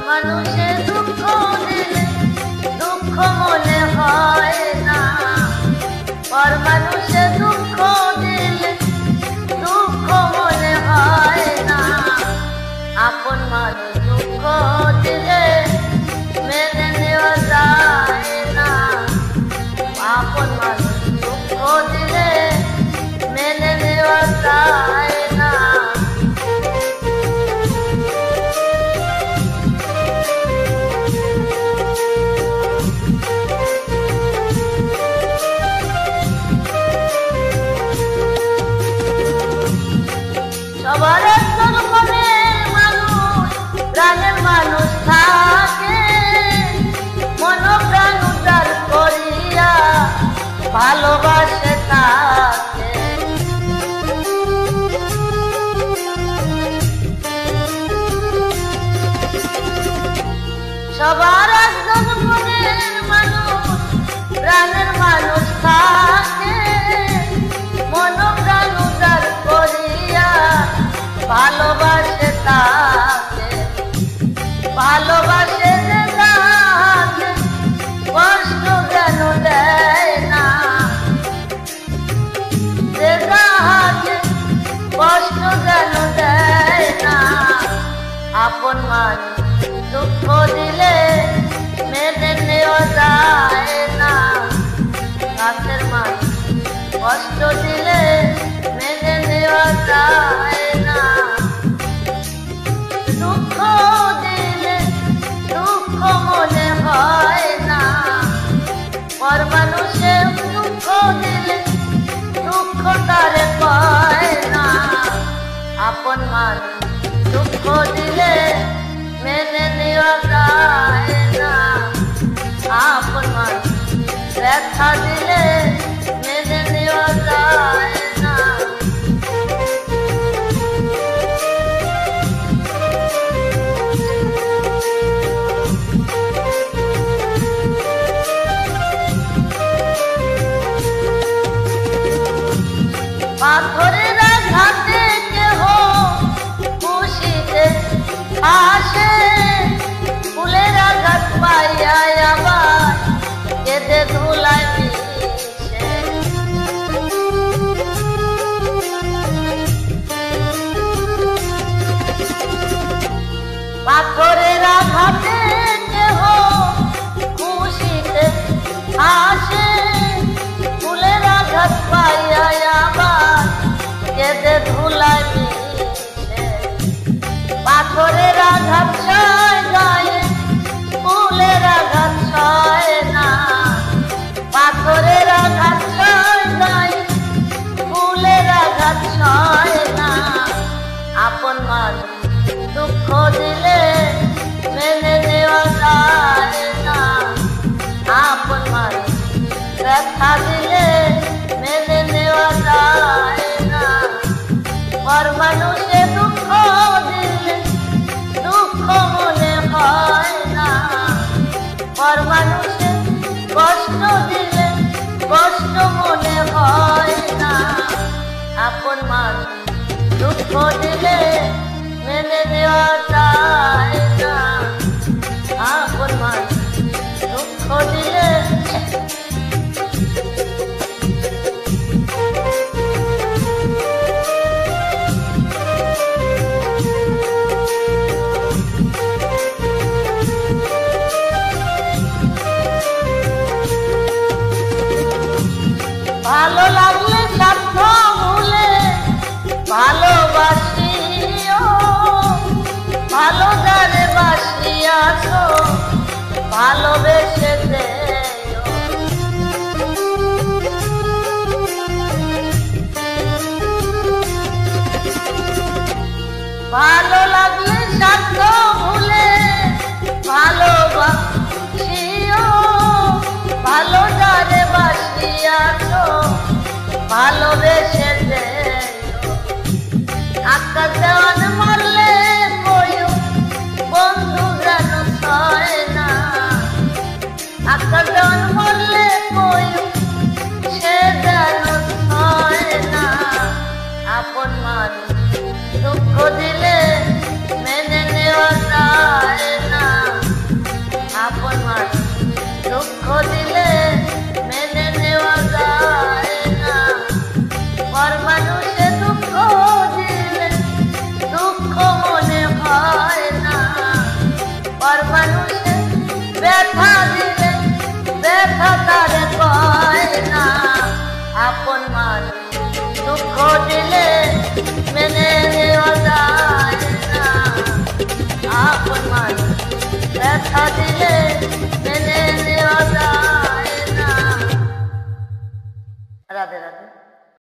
মানুষে দুঃখ দিলে দুঃখ মনে হয় না, পর মানুষে দুঃখ দিলে দুঃখ মনে হয় না। আপন মানুষ দুঃখ দিলে মেনে নেওয়া যায় না, আপন মানুষ দুঃখ দিলে মেনে নেওয়া যায় না। সবার একজন মনের মানুষ, প্রাণের মানুষ থাকে, মন প্রাণ উদ্ধার করিয়া ভালোবাসে তাকে। সবার একজন মনের মানুষ, প্রাণের মানুষ থাকে, মন প্রাণ উদ্ধার করিয়া ভালোবাসে তাকে। ভালোবাসে যে তাকে কষ্ট কেন দেয় না, যে তাকে কষ্ট কেন দেয় না। আপন মানুষ দুঃখ দিলে মেনে নেওয়া যায় না, কাছের মানুষ কষ্ট দিলে মেনে নেওয়া যায় না। দুঃখ দিলে দুঃখ মনে হয় না, পর মানুষে দুঃখ দিলে দুঃখ তারে পায় না। আপন মানুষ দুঃখ দিলে মেনে নেওয়া যায় না, আপন মানুষ ব্যথা দিলে মেনে নেওয়া যায় না। পাথরের আঘাতে কেহ খুশিতে আসে, ফুলের আঘাত পাইয়া আবার কেঁদে ধুলায় মিশে। পাথরের আঘাতে কেহ খুশিতে আসে, ফুলের আঘাত পাইয়া আবার কেঁদে ধুলায় মিশে। পাথরের আঘাত সয় গায়ে, ফুলের আঘাত সয় না, পাথরের আঘাত সয় গায়ে, ফুলের আঘাত সয় না। আপন মানুষ দুঃখ দিলে মেনে নেওয়া যায় না, আপন মানুষ ব্যথা দিলে মেনে নেওয়া যায় না। পর মানুষে দুঃখ দিলে দুঃখ মনে হয় না, পর মানুষে কষ্ট দিলে কষ্ট মনে হয় না। আপন মানুষ দুঃখ দিলে মেনে নেওয়া যায় না, আপন মানুষ দুঃখ দিলে। ভালো লাগলে স্বার্থ ভুলে ভালোবাসিও, ভালো যারে বাসিয়াছো ভালোবেসে দেও। ভালো লাগলে স্বার্থ ভুলে ভালোবাসিও, ভালো যারে বাসিয়াছো ভালোবেসে দেও। আকাশ দেওয়ান